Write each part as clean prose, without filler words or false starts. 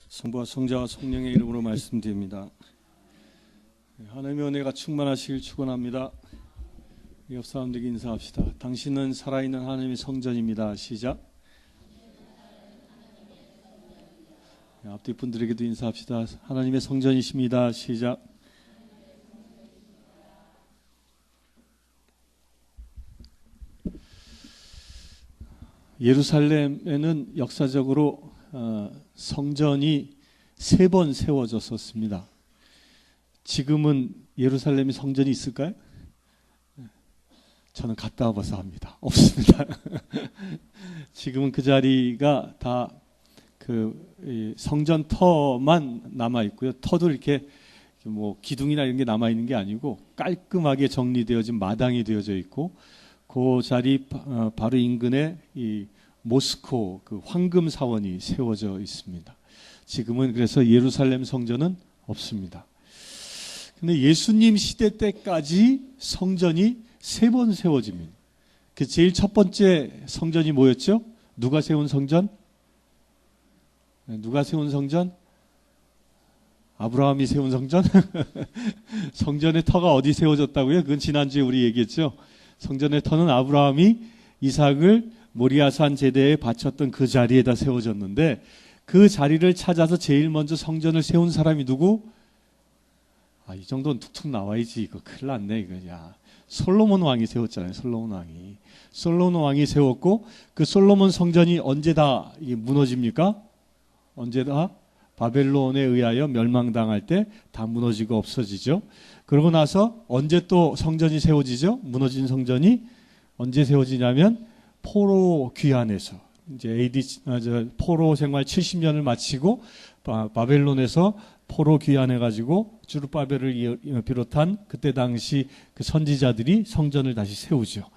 성부와 성자와 성령의 이름으로 말씀드립니다. 하나님의 은혜가 충만하시길 축원합니다. 옆 사람들에게 인사합시다. 당신은 살아있는 하나님의 성전입니다. 시작. 앞뒤 분들에게도 인사합시다. 하나님의 성전이십니다. 시작. 예루살렘에는 역사적으로 성전이 3번 세워졌었습니다. 지금은 예루살렘에 성전이 있을까요? 저는 갔다 와봐서 합니다. 없습니다. 지금은 그 자리가 다 그 성전 터만 남아 있고요. 터도 이렇게 뭐 기둥이나 이런 게 남아 있는 게 아니고 깔끔하게 정리되어진 마당이 되어져 있고, 그 자리 바로 인근에 이 모스코 그 황금 사원이 세워져 있습니다. 지금은 그래서 예루살렘 성전은 없습니다. 근데 예수님 시대 때까지 성전이 3번 세워집니다. 그 제일 첫 번째 성전이 뭐였죠? 누가 세운 성전? 누가 세운 성전? 아브라함이 세운 성전? 성전의 터가 어디 세워졌다고요? 그건 지난주에 우리 얘기했죠. 성전의 터는 아브라함이 이삭을 모리아산 제대에 바쳤던 그 자리에다 세워졌는데, 그 자리를 찾아서 제일 먼저 성전을 세운 사람이 누구? 이 정도는 툭툭 나와야지. 이거 큰일 났네. 이거. 야, 솔로몬 왕이 세웠잖아요. 솔로몬 왕이 세웠고, 그 솔로몬 성전이 언제 다 무너집니까? 언제 다? 바벨론에 의하여 멸망당할 때 다 무너지고 없어지죠. 그러고 나서 언제 또 성전이 세워지죠? 무너진 성전이 언제 세워지냐면 포로 귀환에서, 이제 AD 포로 생활 70년을 마치고 바벨론에서 포로 귀환해 가지고 주룹바벨을 비롯한 그때 당시 그 선지자들이 성전을 다시 세우죠.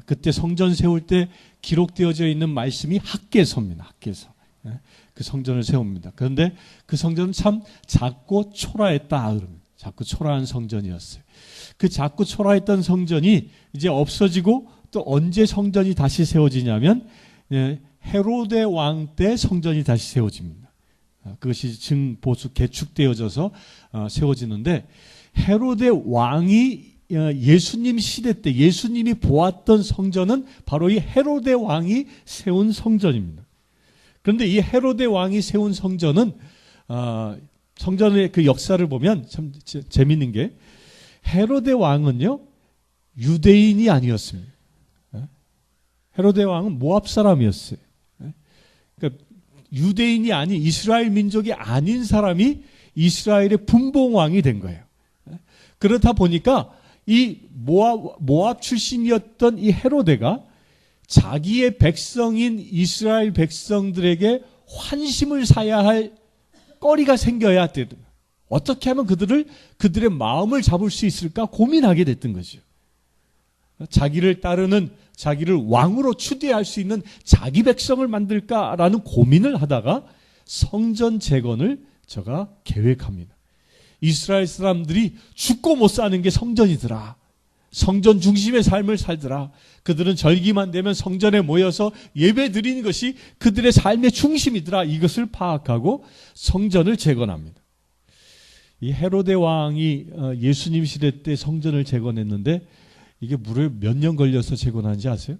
그때 성전 세울 때 기록되어져 있는 말씀이 학개서입니다. 학개서. 그 성전을 세웁니다. 그런데 그 성전은 참 작고 초라했다 그럽니다. 작고 초라한 성전이었어요. 그 작고 초라했던 성전이 이제 없어지고, 또 언제 성전이 다시 세워지냐면 헤로데 왕 때 성전이 다시 세워집니다. 그것이 증보수 개축되어져서 세워지는데, 헤로데 왕이 예수님 시대 때 예수님이 보았던 성전은 바로 이 헤로데 왕이 세운 성전입니다. 그런데 이 헤로데 왕이 세운 성전은 성전의 그 역사를 보면 참 재밌는 게, 헤로데 왕은요 유대인이 아니었습니다. 헤로데 왕은 모압 사람이었어요. 그러니까 유대인이 아닌, 이스라엘 민족이 아닌 사람이 이스라엘의 분봉왕이 된 거예요. 그렇다 보니까 이 모압 출신이었던 이 헤로데가 자기의 백성인 이스라엘 백성들에게 환심을 사야 할 거리가 생겨야 되는, 어떻게 하면 그들의 마음을 잡을 수 있을까 고민하게 됐던 거죠. 자기를 따르는, 자기를 왕으로 추대할 수 있는 자기 백성을 만들까라는 고민을 하다가 성전 재건을 저가 계획합니다. 이스라엘 사람들이 죽고 못 사는 게 성전이더라. 성전 중심의 삶을 살더라. 그들은 절기만 되면 성전에 모여서 예배 드리는 것이 그들의 삶의 중심이더라. 이것을 파악하고 성전을 재건합니다. 이 헤로데 왕이 예수님 시대 때 성전을 재건했는데, 이게 무려 몇 년 걸려서 재건한지 아세요?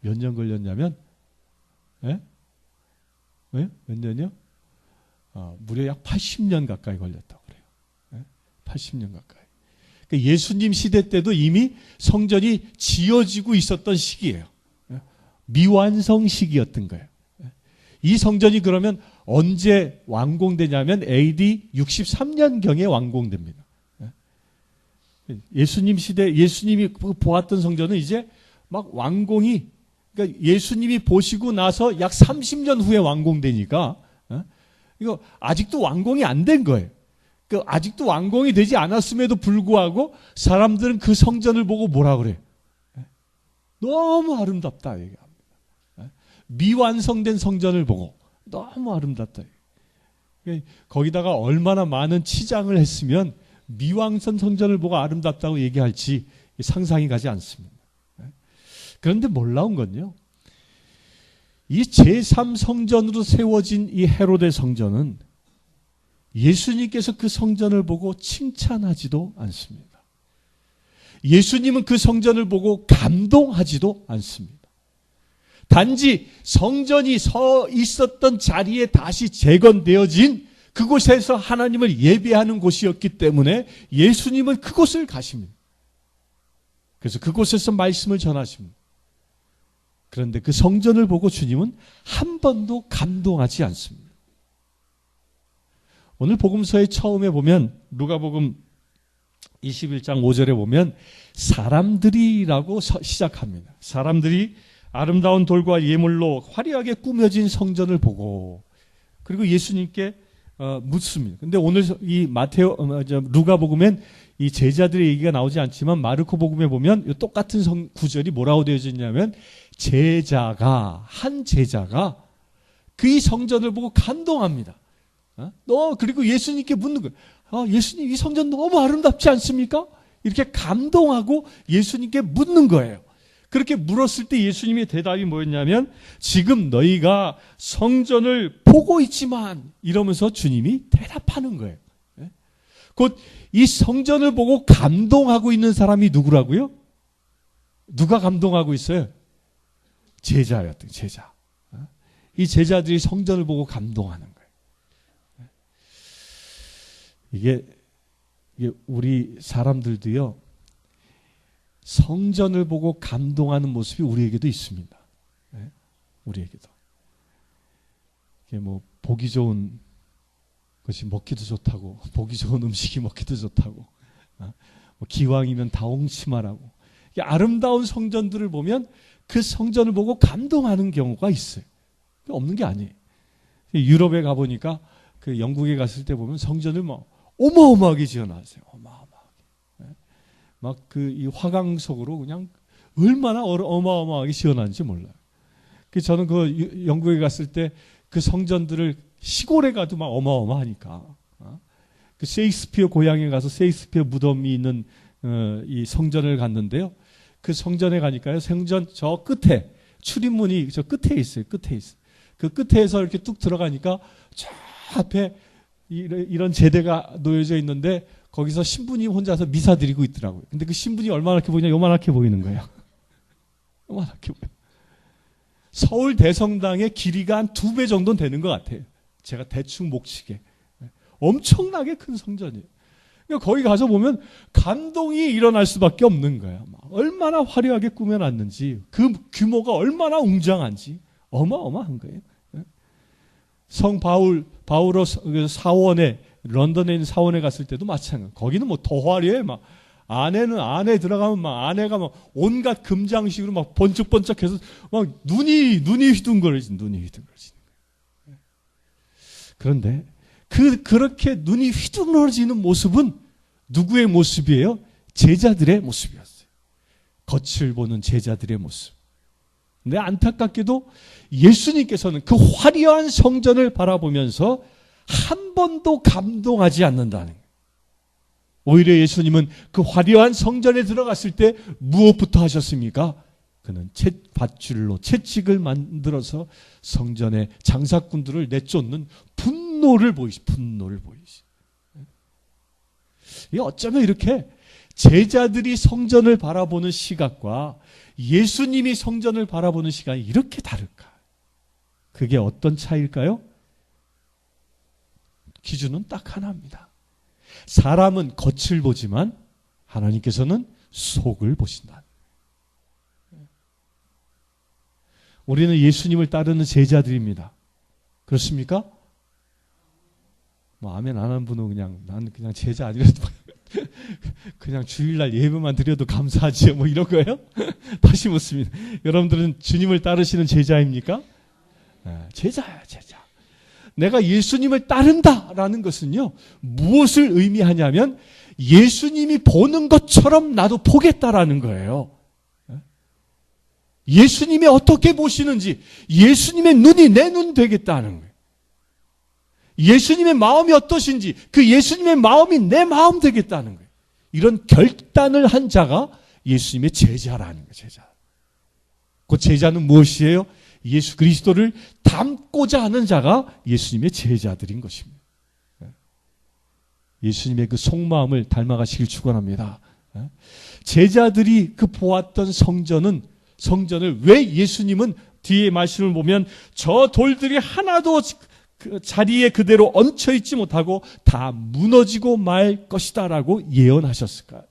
몇 년 걸렸냐면, 몇 년이요? 무려 약 80년 가까이 걸렸다고 그래요. 80년 가까이. 예수님 시대 때도 이미 성전이 지어지고 있었던 시기예요. 미완성 시기였던 거예요. 이 성전이 그러면 언제 완공되냐면 AD 63년경에 완공됩니다. 예수님 시대, 예수님이 보았던 성전은 이제 막 완공이, 그러니까 예수님이 보시고 나서 약 30년 후에 완공되니까 이거 아직도 완공이 안 된 거예요. 아직도 완공이 되지 않았음에도 불구하고 사람들은 그 성전을 보고 뭐라 그래? 너무 아름답다 얘기합니다. 미완성된 성전을 보고 너무 아름답다. 거기다가 얼마나 많은 치장을 했으면 미완성 성전을 보고 아름답다고 얘기할지 상상이 가지 않습니다. 그런데 놀라운 건요, 이 제3성전으로 세워진 이 헤로데 성전은 예수님께서 그 성전을 보고 칭찬하지도 않습니다. 예수님은 그 성전을 보고 감동하지도 않습니다. 단지 성전이 서 있었던 자리에 다시 재건되어진 그곳에서 하나님을 예배하는 곳이었기 때문에 예수님은 그곳을 가십니다. 그래서 그곳에서 말씀을 전하십니다. 그런데 그 성전을 보고 주님은 한 번도 감동하지 않습니다. 오늘 복음서의 처음에 보면 누가복음 21장 5절에 보면 사람들이라고 시작합니다. 사람들이 아름다운 돌과 예물로 화려하게 꾸며진 성전을 보고 그리고 예수님께 묻습니다. 근데 오늘 이 누가복음엔 이 제자들의 얘기가 나오지 않지만 마르코 복음에 보면 똑같은 구절이 뭐라고 되어져 있냐면 한 제자가 그 성전을 보고 감동합니다. 그리고 예수님께 묻는 거예요. 예수님 이 성전 너무 아름답지 않습니까? 이렇게 감동하고 예수님께 묻는 거예요. 그렇게 물었을 때 예수님의 대답이 뭐였냐면 지금 너희가 성전을 보고 있지만 이러면서 주님이 대답하는 거예요. 곧 이 성전을 보고 감동하고 있는 사람이 누구라고요? 누가 감동하고 있어요? 제자였던 제자. 이 제자들이 성전을 보고 감동하는 거예요. 이게 우리 사람들도요. 성전을 보고 감동하는 모습이 우리에게도 있습니다. 우리에게도. 이게 뭐 보기 좋은 것이 먹기도 좋다고, 보기 좋은 음식이 먹기도 좋다고, 뭐 기왕이면 다홍치마라고. 아름다운 성전들을 보면 그 성전을 보고 감동하는 경우가 있어요. 없는 게 아니에요. 유럽에 가보니까 그 영국에 갔을 때 보면 성전을 막 어마어마하게 지어놨어요. 어마어마하게. 막 그 이 화강 속으로 그냥 얼마나 어마어마하게 지어놨는지 몰라요. 그 저는 그 영국에 갔을 때 그 성전들을 시골에 가도 막 어마어마하니까. 그 셰익스피어 고향에 가서 셰익스피어 무덤이 있는 이 성전을 갔는데요. 그 성전에 가니까요. 성전 저 끝에 출입문이 저 끝에 있어요. 끝에 있어요. 그 끝에서 이렇게 뚝 들어가니까 저 앞에 이런 제대가 놓여져 있는데 거기서 신부님 혼자서 미사 드리고 있더라고요. 근데 그 신부님이 얼마나 보이냐? 요만하게 보이는 거예요. 요만하게 보여요. 서울 대성당의 길이가 한 2배 정도는 되는 것 같아요. 제가 대충 목치게. 엄청나게 큰 성전이에요. 그러니까 거기 가서 보면 감동이 일어날 수밖에 없는 거예요. 얼마나 화려하게 꾸며놨는지, 그 규모가 얼마나 웅장한지 어마어마한 거예요. 성 바울로 사원에, 런던에 있는 사원에 갔을 때도 마찬가지예요. 거기는 뭐 더 화려해. 막 안에 들어가면 막 안에가 막 온갖 금장식으로 막 번쩍번쩍해서 막 눈이 휘둥그러지는 거예요. 그런데 그렇게 눈이 휘둥그러지는 모습은 누구의 모습이에요? 제자들의 모습이었어요. 겉을 보는 제자들의 모습. 근데 안타깝게도 예수님께서는 그 화려한 성전을 바라보면서 한 번도 감동하지 않는다는 거예요. 오히려 예수님은 그 화려한 성전에 들어갔을 때 무엇부터 하셨습니까? 그는 밧줄로 채찍을 만들어서 성전의 장사꾼들을 내쫓는 분노를 보이시. 이게 어쩌면 이렇게 제자들이 성전을 바라보는 시각과 예수님이 성전을 바라보는 시각이 이렇게 다를까? 그게 어떤 차이일까요? 기준은 딱 하나입니다. 사람은 겉을 보지만 하나님께서는 속을 보신다. 우리는 예수님을 따르는 제자들입니다. 그렇습니까? 뭐 아멘 안 하는 분은 나는 그냥 제자 아니라도 그냥 주일날 예배만 드려도 감사하지요. 뭐 이런 거예요? 다시 묻습니다. 여러분들은 주님을 따르시는 제자입니까? 제자야, 제자. 내가 예수님을 따른다라는 것은요, 무엇을 의미하냐면 예수님이 보는 것처럼 나도 보겠다라는 거예요. 예수님이 어떻게 보시는지 예수님의 눈이 내 눈 되겠다는 거예요. 예수님의 마음이 어떠신지 그 예수님의 마음이 내 마음 되겠다는 거예요. 이런 결단을 한 자가 예수님의 제자라는 거예요. 제자. 그 제자는 무엇이에요? 예수 그리스도를 닮고자 하는 자가 예수님의 제자들인 것입니다. 예수님의 그 속마음을 닮아가시길 축원합니다. 제자들이 그 보았던 성전을 왜 예수님은 뒤에 말씀을 보면 저 돌들이 하나도 그 자리에 그대로 얹혀 있지 못하고 다 무너지고 말 것이다 라고 예언하셨을까요?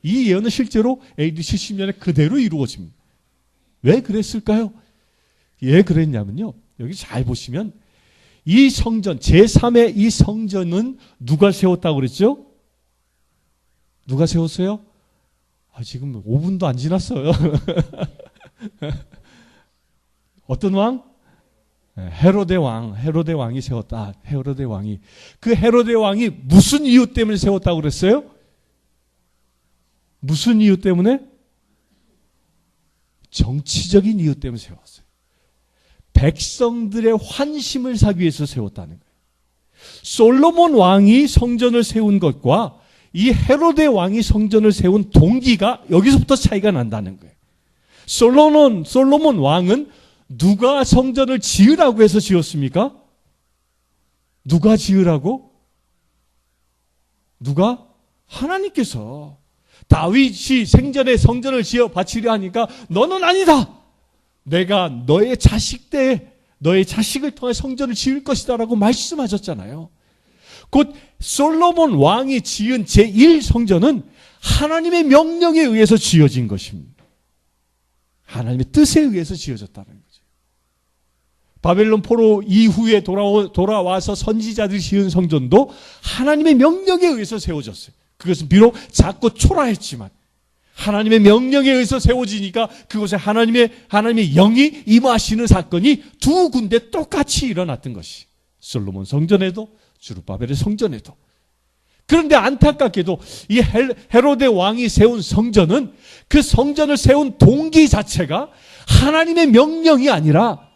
이 예언은 실제로 AD 70년에 그대로 이루어집니다. 왜 그랬을까요? 왜 그랬냐면요, 여기 잘 보시면 이 성전, 제3의 이 성전은 누가 세웠다고 그랬죠? 누가 세웠어요? 지금 5분도 안 지났어요. 어떤 왕? 헤로데 왕이 세웠다. 헤로데 왕이. 그 헤로데 왕이 무슨 이유 때문에 세웠다고 그랬어요? 무슨 이유 때문에? 정치적인 이유 때문에 세웠어요. 백성들의 환심을 사기 위해서 세웠다는 거예요. 솔로몬 왕이 성전을 세운 것과 이 헤로데 왕이 성전을 세운 동기가 여기서부터 차이가 난다는 거예요. 솔로몬 왕은 누가 성전을 지으라고 해서 지었습니까? 누가 지으라고? 누가? 하나님께서. 다윗이 생전에 성전을 지어 바치려 하니까 너는 아니다. 내가 너의 자식을 통해 성전을 지을 것이다 라고 말씀하셨잖아요. 곧 솔로몬 왕이 지은 제1성전은 하나님의 명령에 의해서 지어진 것입니다. 하나님의 뜻에 의해서 지어졌다는 거죠. 바벨론 포로 이후에 돌아와서 선지자들이 지은 성전도 하나님의 명령에 의해서 세워졌어요. 그것은 비록 작고 초라했지만 하나님의 명령에 의해서 세워지니까 그곳에 하나님의 영이 임하시는 사건이 두 군데 똑같이 일어났던 것이 솔로몬 성전에도 주룹바벨의 성전에도. 그런데 안타깝게도 이 헤로데 왕이 세운 성전은 그 성전을 세운 동기 자체가 하나님의 명령이 아니라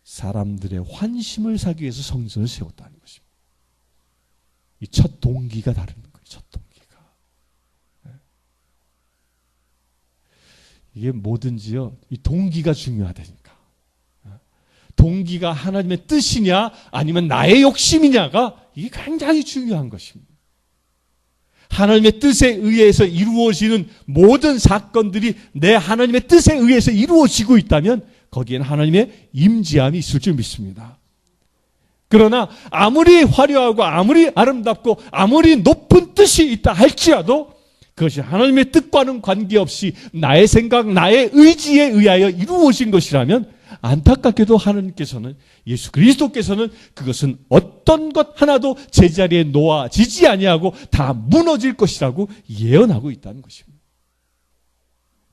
사람들의 환심을 사기 위해서 성전을 세웠다는 것입니다. 이 첫 동기가 다른 거예요. 첫 동기가. 이게 뭐든지요, 이 동기가 중요하다니까. 동기가 하나님의 뜻이냐 아니면 나의 욕심이냐가 이게 굉장히 중요한 것입니다. 하나님의 뜻에 의해서 이루어지는 모든 사건들이 내 하나님의 뜻에 의해서 이루어지고 있다면 거기에는 하나님의 임재함이 있을 줄 믿습니다. 그러나 아무리 화려하고 아무리 아름답고 아무리 높은 뜻이 있다 할지라도 그것이 하나님의 뜻과는 관계없이 나의 생각, 나의 의지에 의하여 이루어진 것이라면 안타깝게도 하나님께서는, 예수 그리스도께서는 그것은 어떤 것 하나도 제자리에 놓아지지 아니하고 다 무너질 것이라고 예언하고 있다는 것입니다.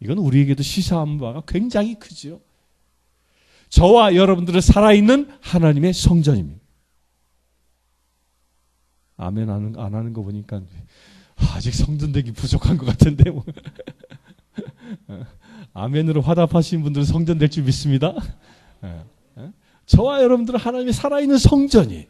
이건 우리에게도 시사한 바가 굉장히 크죠. 저와 여러분들은 살아있는 하나님의 성전입니다. 아멘 안 하는 거 보니까 아직 성전 되기 부족한 것 같은데 뭐. 아멘으로 화답하신 분들은 성전 될 줄 믿습니다. 저와 여러분들은 하나님의 살아있는 성전이,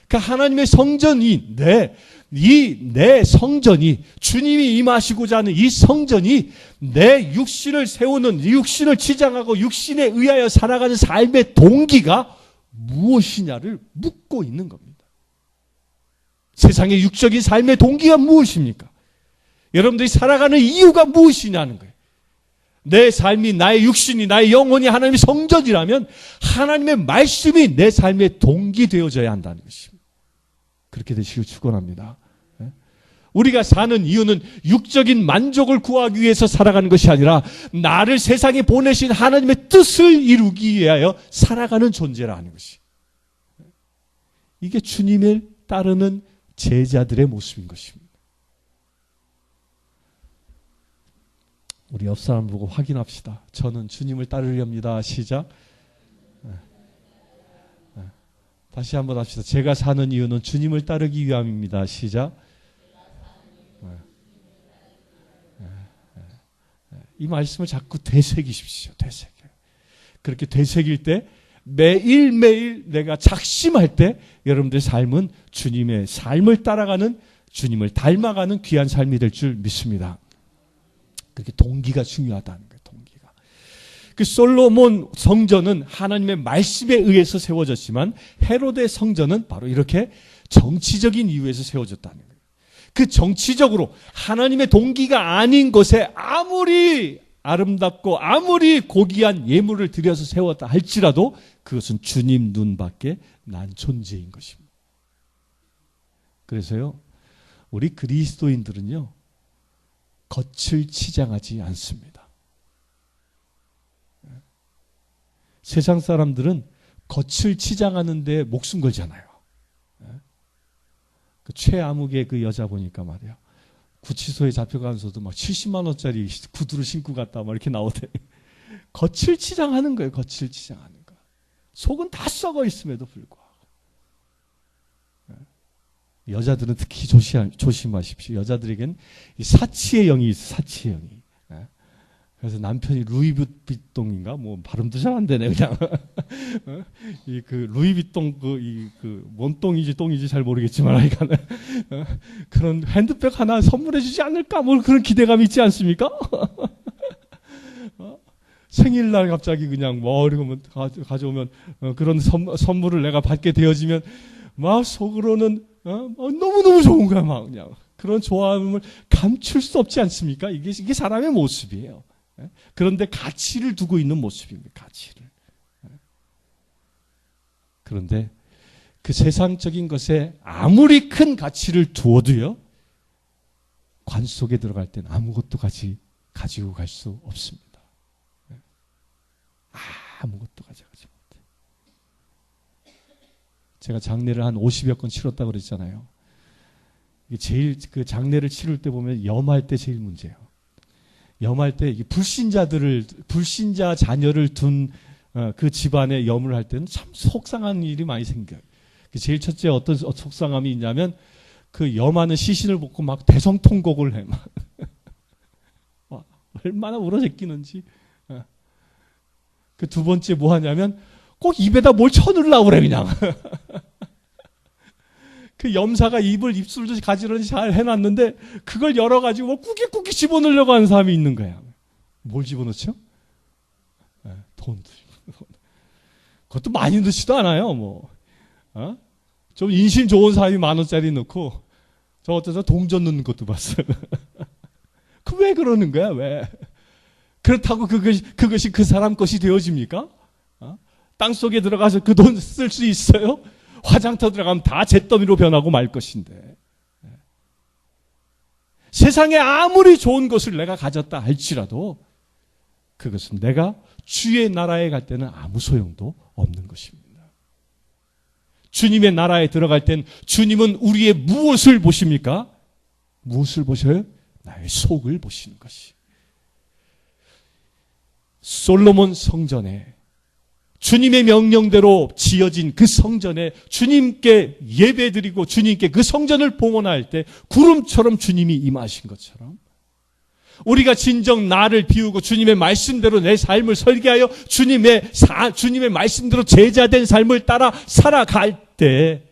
그 하나님의 성전이 내 성전이, 주님이 임하시고자 하는 이 성전이 내 육신을 세우는, 육신을 치장하고 육신에 의하여 살아가는 삶의 동기가 무엇이냐를 묻고 있는 겁니다. 세상의 육적인 삶의 동기가 무엇입니까? 여러분들이 살아가는 이유가 무엇이냐는 거예요. 내 삶이, 나의 육신이, 나의 영혼이 하나님의 성전이라면 하나님의 말씀이 내 삶의 동기 되어져야 한다는 것입니다. 그렇게 되시길 축원합니다. 우리가 사는 이유는 육적인 만족을 구하기 위해서 살아가는 것이 아니라 나를 세상에 보내신 하나님의 뜻을 이루기 위하여 살아가는 존재라 하는 것이. 이게 주님을 따르는 제자들의 모습인 것입니다. 우리 옆 사람 보고 확인합시다. 저는 주님을 따르렵니다. 시작. 다시 한번 합시다. 제가 사는 이유는 주님을 따르기 위함입니다. 시작. 이 말씀을 자꾸 되새기십시오. 그렇게 되새길 때 매일매일 내가 작심할 때 여러분들의 삶은 주님의 삶을 따라가는, 주님을 닮아가는 귀한 삶이 될 줄 믿습니다. 그렇게 동기가 중요하다는 거예요. 동기가. 그 솔로몬 성전은 하나님의 말씀에 의해서 세워졌지만 헤로데 성전은 바로 이렇게 정치적인 이유에서 세워졌다는 거예요. 그 정치적으로 하나님의 동기가 아닌 곳에 아무리 아름답고 아무리 고귀한 예물을 들여서 세웠다 할지라도 그것은 주님 눈 밖에 난 존재인 것입니다. 그래서요, 우리 그리스도인들은요, 겉을 치장하지 않습니다. 세상 사람들은 겉을 치장하는데 목숨 걸잖아요. 그 최아무개 그 여자 보니까 말이야, 구치소에 잡혀가면서도 막 70만 원짜리 구두를 신고 갔다 막 이렇게 나오대. 겉을 치장하는 거예요. 겉을 치장하는 거. 속은 다 썩어 있음에도 불구하고. 여자들은 특히 조심하십시오. 여자들에겐 이 사치의 영이 있어요. 사치의 영이. 그래서 남편이 루이비통인가 뭐 발음도 잘 안 되네 그냥. 이 그 루이비통 뭔 똥인지 잘 모르겠지만 하여간은 그런 핸드백 하나 선물해주지 않을까 뭐 그런 기대감이 있지 않습니까? 생일날 갑자기 그냥 뭐 이러면 가져오면 그런 선물을 내가 받게 되어지면 막 속으로는 너무너무 좋은 거야 막 그냥 그런 좋아함을 감출 수 없지 않습니까? 이게 사람의 모습이에요. 그런데 가치를 두고 있는 모습입니다. 가치를. 그런데 그 세상적인 것에 아무리 큰 가치를 두어도요, 관 속에 들어갈 때는 아무것도 가지고 갈 수 없습니다. 아무것도 가져가지 못해. 제가 장례를 한 50여 건 치렀다고 그랬잖아요. 이게 제일 그 장례를 치를 때 보면 염할 때 제일 문제예요. 염할 때 불신자 자녀를 둔 그 집안에 염을 할 때는 참 속상한 일이 많이 생겨요. 제일 첫째 어떤 속상함이 있냐면 그 염하는 시신을 보고 막 대성통곡을 해. 막 얼마나 울어제끼는지. 그 두 번째 뭐 하냐면 꼭 입에다 뭘 쳐넣으려고 그래 그냥. 그 염사가 입술도 가지런히 잘 해놨는데 그걸 열어가지고 뭐 꾸깃꾸깃 집어넣으려고 하는 사람이 있는 거야. 뭘 집어넣죠? 돈. 그것도 많이 넣지도 않아요. 뭐 좀 인심 좋은 사람이 10,000원짜리 넣고 저 어때서 동전 넣는 것도 봤어요. 그 왜 그러는 거야? 왜? 그렇다고 그것이 그 사람 것이 되어집니까? 땅 속에 들어가서 그 돈 쓸 수 있어요? 화장터 들어가면 다 잿더미로 변하고 말 것인데. 세상에 아무리 좋은 것을 내가 가졌다 할지라도 그것은 내가 주의 나라에 갈 때는 아무 소용도 없는 것입니다. 주님의 나라에 들어갈 땐 주님은 우리의 무엇을 보십니까? 무엇을 보셔요? 나의 속을 보시는 것이. 솔로몬 성전에 주님의 명령대로 지어진 그 성전에 주님께 예배드리고 주님께 그 성전을 봉헌할 때 구름처럼 주님이 임하신 것처럼 우리가 진정 나를 비우고 주님의 말씀대로 내 삶을 설계하여 주님의 말씀대로 제자된 삶을 따라 살아갈 때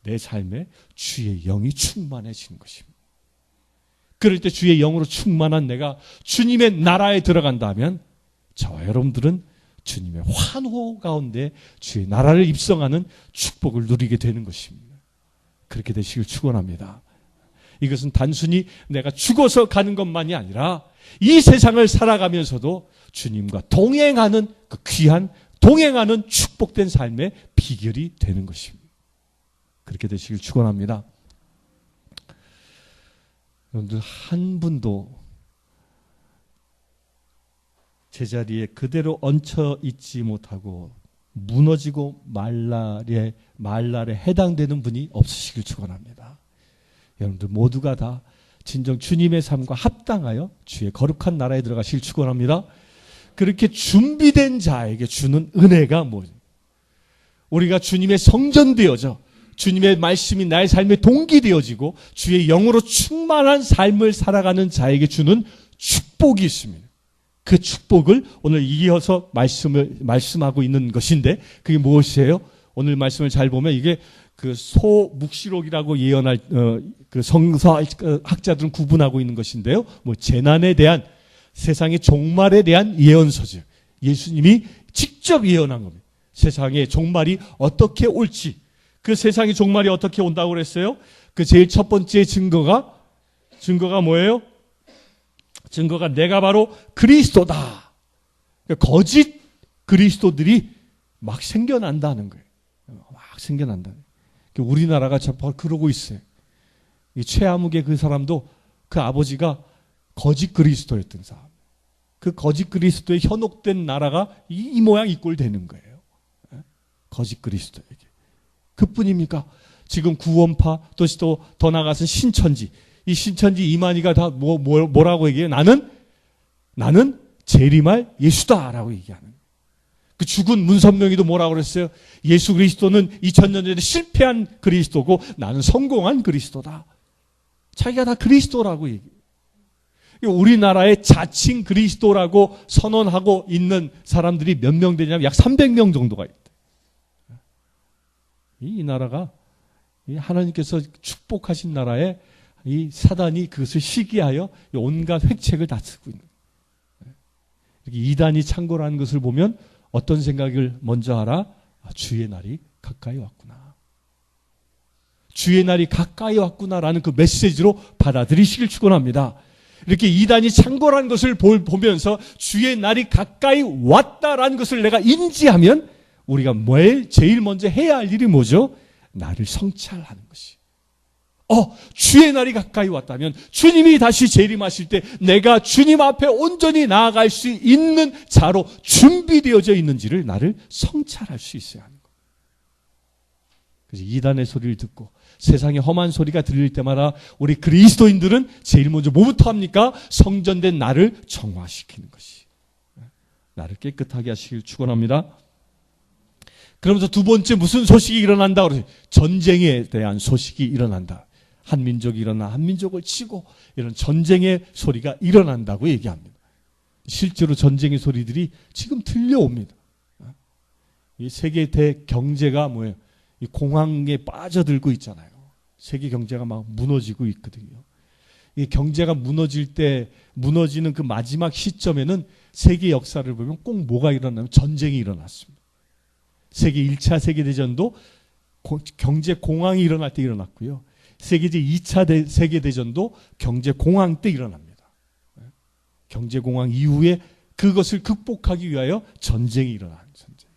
내 삶에 주의 영이 충만해지는 것입니다. 그럴 때 주의 영으로 충만한 내가 주님의 나라에 들어간다면 저와 여러분들은 주님의 환호 가운데 주의 나라를 입성하는 축복을 누리게 되는 것입니다. 그렇게 되시길 축원합니다. 이것은 단순히 내가 죽어서 가는 것만이 아니라 이 세상을 살아가면서도 주님과 동행하는 그 귀한 동행하는 축복된 삶의 비결이 되는 것입니다. 그렇게 되시길 축원합니다. 여러분들 한 분도 제자리에 그대로 얹혀 있지 못하고 무너지고 말날에 해당되는 분이 없으시길 축원합니다. 여러분들 모두가 다 진정 주님의 삶과 합당하여 주의 거룩한 나라에 들어가시길 축원합니다. 그렇게 준비된 자에게 주는 은혜가 뭐죠? 우리가 주님의 성전 되어져 주님의 말씀이 나의 삶의 동기 되어지고 주의 영으로 충만한 삶을 살아가는 자에게 주는 축복이 있습니다. 그 축복을 오늘 이어서 말씀하고 있는 것인데 그게 무엇이에요? 오늘 말씀을 잘 보면 이게 그 소묵시록이라고 예언할 그 성서학자들은 구분하고 있는 것인데요. 뭐 재난에 대한 세상의 종말에 대한 예언서죠. 예수님이 직접 예언한 겁니다. 세상의 종말이 어떻게 올지. 그 세상의 종말이 어떻게 온다고 그랬어요? 그 제일 첫 번째 증거가 뭐예요? 증거가 내가 바로 그리스도다. 거짓 그리스도들이 막 생겨난다는 거예요. 막 생겨난다는 거예요. 우리나라가 그러고 있어요. 이 최아무개 그 사람도 그 아버지가 거짓 그리스도였던 사람. 그 거짓 그리스도에 현혹된 나라가 이 모양 이 꼴 되는 거예요. 거짓 그리스도에게. 그뿐입니까? 지금 구원파 또 더 나가서 신천지. 이 신천지 이만희가 다 뭐라고 얘기해요? 나는 재림할 예수다라고 얘기하는. 그 죽은 문선명이도 뭐라고 그랬어요? 예수 그리스도는 2000년 전에 실패한 그리스도고 나는 성공한 그리스도다. 자기가 다 그리스도라고 얘기해요. 우리나라의 자칭 그리스도라고 선언하고 있는 사람들이 몇 명 되냐면 약 300명 정도가 있대. 이 나라가 하나님께서 축복하신 나라에 이 사단이 그것을 시기하여 온갖 획책을 다 쓰고 있는 거예요. 이단이 창궐하는 것을 보면 어떤 생각을 먼저 하라? 주의 날이 가까이 왔구나. 주의 날이 가까이 왔구나라는 그 메시지로 받아들이시길 축원합니다. 이렇게 이단이 창궐한 것을 보면서 주의 날이 가까이 왔다라는 것을 내가 인지하면 우리가 제일 먼저 해야 할 일이 뭐죠? 나를 성찰하는 것이. 주의 날이 가까이 왔다면 주님이 다시 재림하실 때 내가 주님 앞에 온전히 나아갈 수 있는 자로 준비되어져 있는지를 나를 성찰할 수 있어야 하는 거예요. 그래서 이단의 소리를 듣고 세상의 험한 소리가 들릴 때마다 우리 그리스도인들은 제일 먼저 뭐부터 합니까? 성전된 나를 정화시키는 것이. 나를 깨끗하게 하시길 축원합니다. 그러면서 두 번째 무슨 소식이 일어난다 그러죠? 전쟁에 대한 소식이 일어난다. 한 민족이 일어나 한 민족을 치고 이런 전쟁의 소리가 일어난다고 얘기합니다. 실제로 전쟁의 소리들이 지금 들려옵니다. 이 세계 대경제가 뭐예요? 이 공황에 빠져들고 있잖아요. 세계 경제가 막 무너지고 있거든요. 이 경제가 무너지는 그 마지막 시점에는 세계 역사를 보면 꼭 뭐가 일어나면 전쟁이 일어났습니다. 세계 1차 세계대전도 경제 공황이 일어날 때 일어났고요. 세계 2차 세계대전도 경제 공황 때 일어납니다. 경제 공황 이후에 그것을 극복하기 위하여 전쟁이 일어나는 전쟁.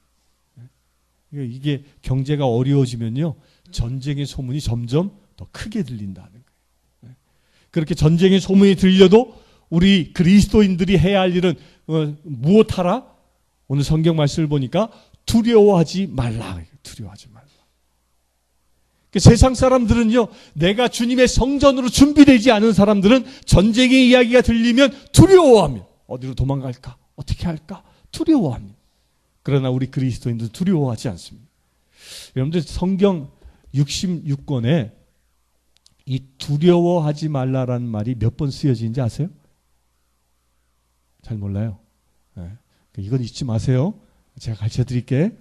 이게 경제가 어려워지면요. 전쟁의 소문이 점점 더 크게 들린다는 거예요. 그렇게 전쟁의 소문이 들려도 우리 그리스도인들이 해야 할 일은 무엇하라? 오늘 성경 말씀을 보니까 두려워하지 말라. 두려워하지 말라. 세상 사람들은요, 내가 주님의 성전으로 준비되지 않은 사람들은 전쟁의 이야기가 들리면 두려워합니다. 어디로 도망갈까? 어떻게 할까? 두려워합니다. 그러나 우리 그리스도인들은 두려워하지 않습니다. 여러분들 성경 66권에 이 두려워하지 말라라는 말이 몇 번 쓰여지는지 아세요? 잘 몰라요. 네. 이건 잊지 마세요. 제가 가르쳐 드릴게.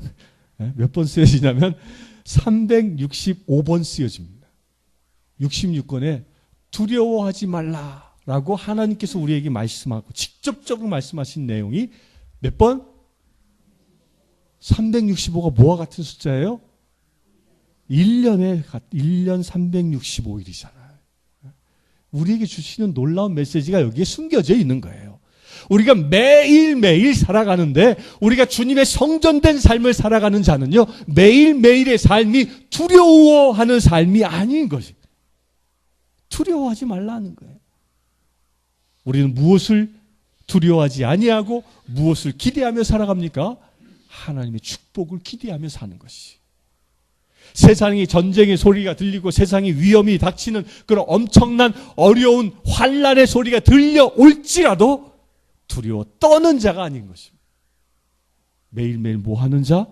네. 몇 번 쓰여지냐면 365번 쓰여집니다. 66권에 두려워하지 말라라고 하나님께서 우리에게 말씀하고 직접적으로 말씀하신 내용이 몇 번? 365가 뭐와 같은 숫자예요? 1년 365일이잖아요. 우리에게 주시는 놀라운 메시지가 여기에 숨겨져 있는 거예요. 우리가 매일매일 살아가는데 우리가 주님의 성전된 삶을 살아가는 자는요. 매일매일의 삶이 두려워하는 삶이 아닌 것이. 두려워하지 말라는 거예요. 우리는 무엇을 두려워하지 아니하고 무엇을 기대하며 살아갑니까? 하나님의 축복을 기대하며 사는 것이. 세상이 전쟁의 소리가 들리고 세상이 위험이 닥치는 그런 엄청난 어려운 환난의 소리가 들려올지라도 두려워 떠는 자가 아닌 것입니다. 매일매일 뭐 하는 자?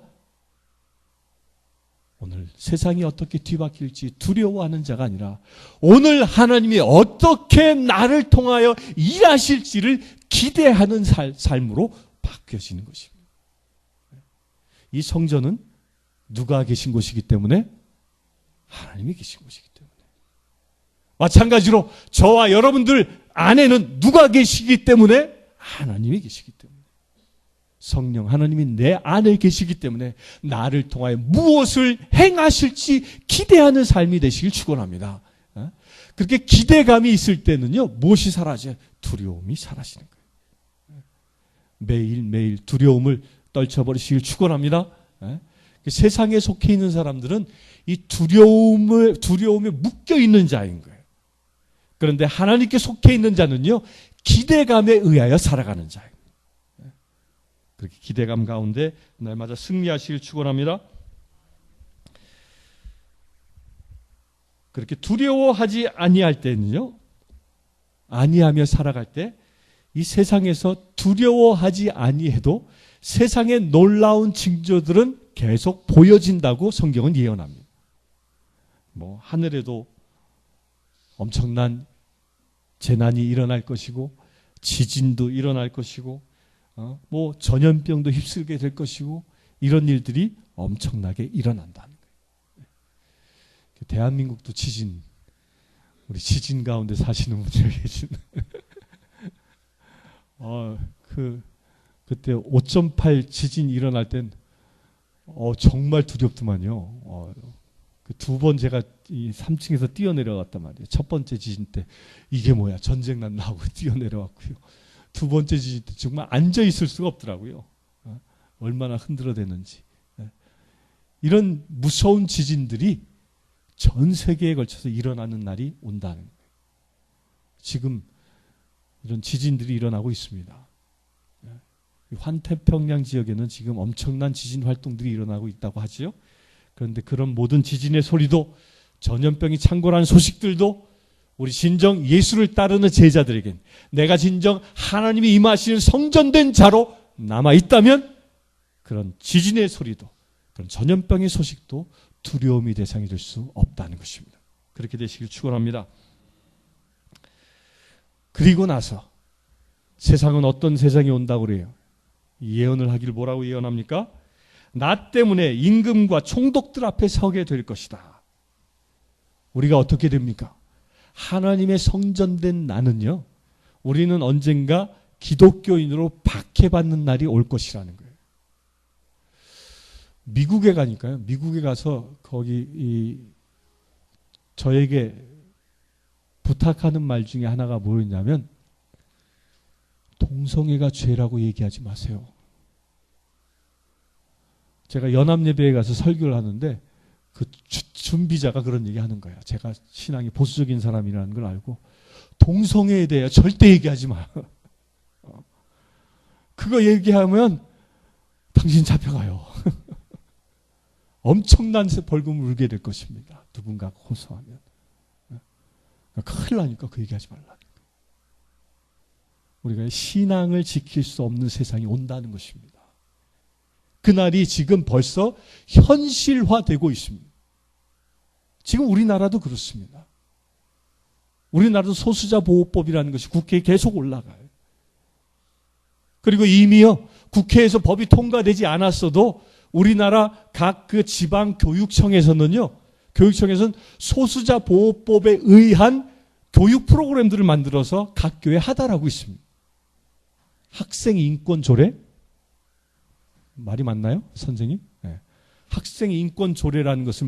오늘 세상이 어떻게 뒤바뀔지 두려워하는 자가 아니라 오늘 하나님이 어떻게 나를 통하여 일하실지를 기대하는 삶으로 바뀌어지는 것입니다. 이 성전은 누가 계신 곳이기 때문에? 하나님이 계신 곳이기 때문에. 마찬가지로 저와 여러분들 안에는 누가 계시기 때문에? 하나님이 계시기 때문에. 성령 하나님이 내 안에 계시기 때문에 나를 통하여 무엇을 행하실지 기대하는 삶이 되시길 축원합니다. 그렇게 기대감이 있을 때는요, 무엇이 사라져요? 두려움이 사라지는 거예요. 매일매일 두려움을 떨쳐버리시길 축원합니다. 세상에 속해 있는 사람들은 이 두려움에 묶여 있는 자인 거예요. 그런데 하나님께 속해 있는 자는요, 기대감에 의하여 살아가는 자예요. 그렇게 기대감 가운데 날마다 승리하시길 축원합니다. 그렇게 두려워하지 아니할 때는요, 아니하며 살아갈 때 이 세상에서 두려워하지 아니해도 세상의 놀라운 징조들은 계속 보여진다고 성경은 예언합니다. 뭐 하늘에도 엄청난 재난이 일어날 것이고, 지진도 일어날 것이고, 뭐 전염병도 휩쓸게 될 것이고, 이런 일들이 엄청나게 일어난다는 거예요. 대한민국도 지진, 우리 지진 가운데 사시는 분들이 계시네. 그때 5.8 지진 일어날 땐 정말 두렵더만요. 그 두 번 제가 이 3층에서 뛰어내려갔단 말이에요. 첫 번째 지진 때 이게 뭐야, 전쟁 났나 하고 뛰어내려왔고요. 두 번째 지진 때 정말 앉아 있을 수가 없더라고요. 얼마나 흔들어대는지. 이런 무서운 지진들이 전 세계에 걸쳐서 일어나는 날이 온다는 거예요. 지금 이런 지진들이 일어나고 있습니다. 환태평양 지역에는 지금 엄청난 지진 활동들이 일어나고 있다고 하지요. 그런데 그런 모든 지진의 소리도, 전염병이 창궐하는 소식들도 우리 진정 예수를 따르는 제자들에겐, 내가 진정 하나님이 임하시는 성전된 자로 남아있다면 그런 지진의 소리도, 그런 전염병의 소식도 두려움의 대상이 될 수 없다는 것입니다. 그렇게 되시길 축원합니다. 그리고 나서 세상은 어떤 세상이 온다고 그래요? 예언을 하길 뭐라고 예언합니까? 나 때문에 임금과 총독들 앞에 서게 될 것이다. 우리가 어떻게 됩니까? 하나님의 성전된 나는요, 우리는 언젠가 기독교인으로 박해받는 날이 올 것이라는 거예요. 미국에 가니까요, 미국에 가서 거기 저에게 부탁하는 말 중에 하나가 뭐였냐면, 동성애가 죄라고 얘기하지 마세요. 제가 연합예배에 가서 설교를 하는데 그 준비자가 그런 얘기 하는 거예요. 제가 신앙이 보수적인 사람이라는 걸 알고, 동성애에 대해 절대 얘기하지 마. 그거 얘기하면 당신 잡혀가요. 엄청난 벌금을 물게 될 것입니다. 누군가 호소하면. 큰일 나니까 그 얘기하지 말라는 거예요. 우리가 신앙을 지킬 수 없는 세상이 온다는 것입니다. 그날이 지금 벌써 현실화되고 있습니다. 지금 우리나라도 그렇습니다. 우리나라도 소수자 보호법이라는 것이 국회에 계속 올라가요. 그리고 이미요, 국회에서 법이 통과되지 않았어도 우리나라 각 그 지방 교육청에서는요, 교육청에서는 소수자 보호법에 의한 교육 프로그램들을 만들어서 각 교회에 하달하고 있습니다. 학생 인권 조례? 말이 맞나요? 선생님? 네. 학생 인권 조례라는 것을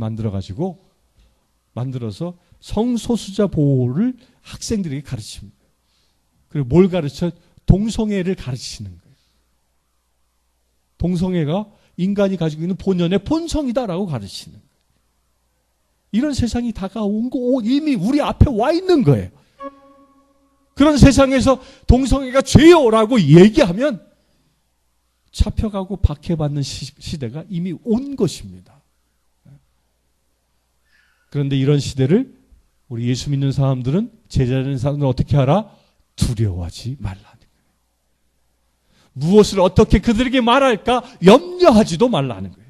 만들어서 성소수자 보호를 학생들에게 가르칩니다. 그리고 뭘 가르쳐? 동성애를 가르치는 거예요. 동성애가 인간이 가지고 있는 본연의 본성이다라고 가르치는 거예요. 이런 세상이 다가온 거 이미 우리 앞에 와 있는 거예요. 그런 세상에서 동성애가 죄요라고 얘기하면 잡혀가고 박해받는 시대가 이미 온 것입니다. 그런데 이런 시대를 우리 예수 믿는 사람들은, 제자되는 사람들은 어떻게 하라? 두려워하지 말라는 거예요. 무엇을 어떻게 그들에게 말할까 염려하지도 말라는 거예요.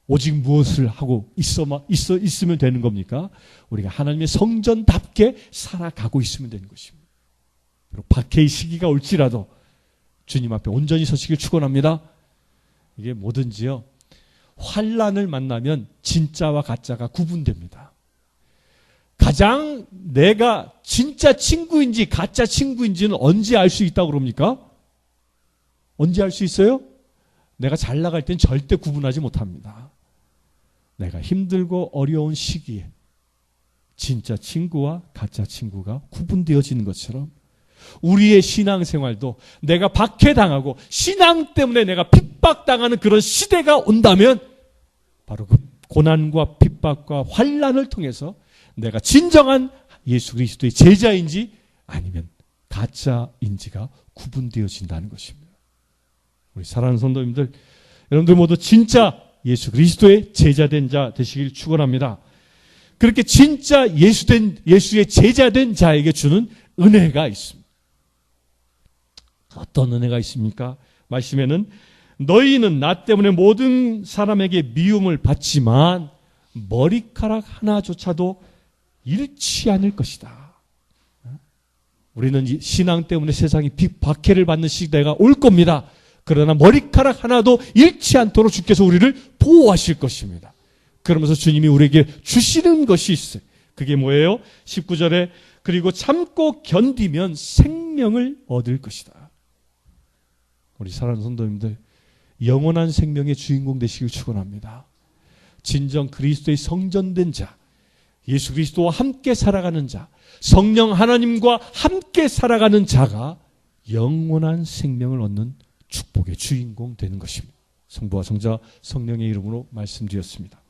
오직 무엇을 하고 있으면 되는 겁니까? 우리가 하나님의 성전답게 살아가고 있으면 되는 것입니다. 박해의 시기가 올지라도 주님 앞에 온전히 서시길 축원합니다. 이게 뭐든지요, 환난을 만나면 진짜와 가짜가 구분됩니다. 가장 내가 진짜 친구인지 가짜 친구인지는 언제 알 수 있다고 그럽니까? 언제 알 수 있어요? 내가 잘 나갈 땐 절대 구분하지 못합니다. 내가 힘들고 어려운 시기에 진짜 친구와 가짜 친구가 구분되어지는 것처럼 우리의 신앙생활도 내가 박해당하고 신앙 때문에 내가 핍박당하는 그런 시대가 온다면 바로 그 고난과 핍박과 환난을 통해서 내가 진정한 예수 그리스도의 제자인지 아니면 가짜인지가 구분되어진다는 것입니다. 우리 사랑하는 성도님들, 여러분들 모두 진짜 예수 그리스도의 제자된 자 되시길 축원합니다. 그렇게 진짜 예수의 제자된 자에게 주는 은혜가 있습니다. 어떤 은혜가 있습니까? 말씀에는 너희는 나 때문에 모든 사람에게 미움을 받지만 머리카락 하나조차도 잃지 않을 것이다. 우리는 신앙 때문에 세상이 박해를 받는 시대가 올 겁니다. 그러나 머리카락 하나도 잃지 않도록 주께서 우리를 보호하실 것입니다. 그러면서 주님이 우리에게 주시는 것이 있어요. 그게 뭐예요? 19절에 그리고 참고 견디면 생명을 얻을 것이다. 우리 사랑하는 성도님들, 영원한 생명의 주인공 되시길 축원합니다. 진정 그리스도의 성전된 자, 예수 그리스도와 함께 살아가는 자, 성령 하나님과 함께 살아가는 자가 영원한 생명을 얻는 축복의 주인공 되는 것입니다. 성부와 성자 성령의 이름으로 말씀드렸습니다.